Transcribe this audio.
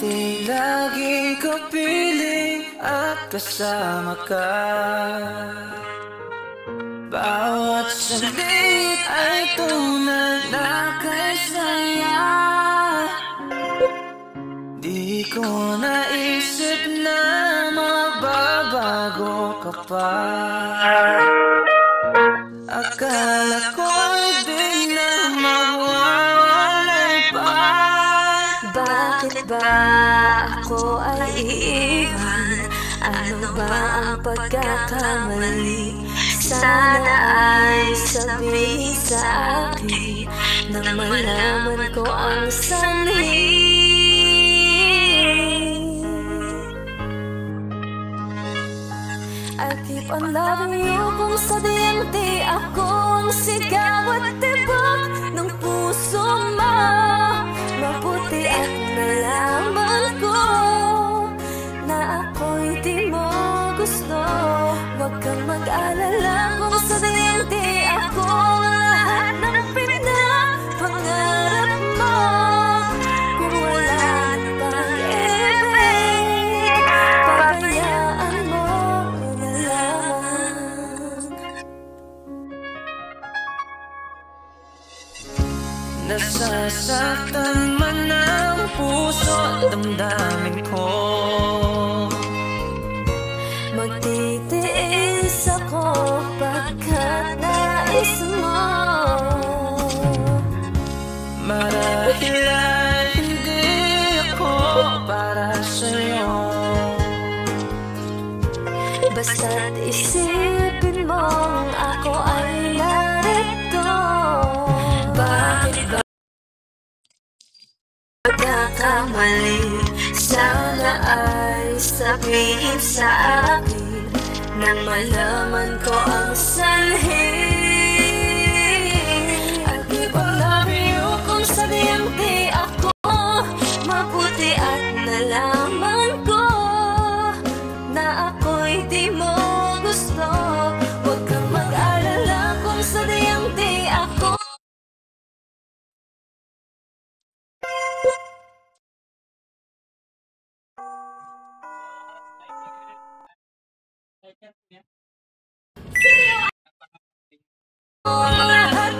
Di laging kapiling at kasama ka. Bawat saglit ay tunay na kay saya. Di ko naisip na magbabago ka pa. Akala ko'y di na mawawalay pa. Bakit ba ako ay iiwan? Ano ba ang pagkakamali? Sana ay sabihin sa akin nang malaman ko ang sanhi. I keep on loving you kung sadyang di akong sigaw at tibok ng puso mo. Mabuti at nalaman ko na ako'y di mo gusto. Huwag kang mag-alala kung sadyang di ako lahat ng pinapangarap mo. Kung wala ng pag-ibig, pabayaan mo na lang. Nasasaktan man ang puso at damdamin ko. Magtitiis ako pagkat nais mo. Marahil ay hindi ako para sa'yo. Basta't isipin mong ako ay narito. Bakit ba pagkakamali? Sana ay sabihin sa akin nang malaman ko ang sanhi. I keep on loving you kung sadyang di ako mabuti at nalaman ko na ako'y di mo gusto. Huwag kang mag-alala kung sadyang di ako. Lahat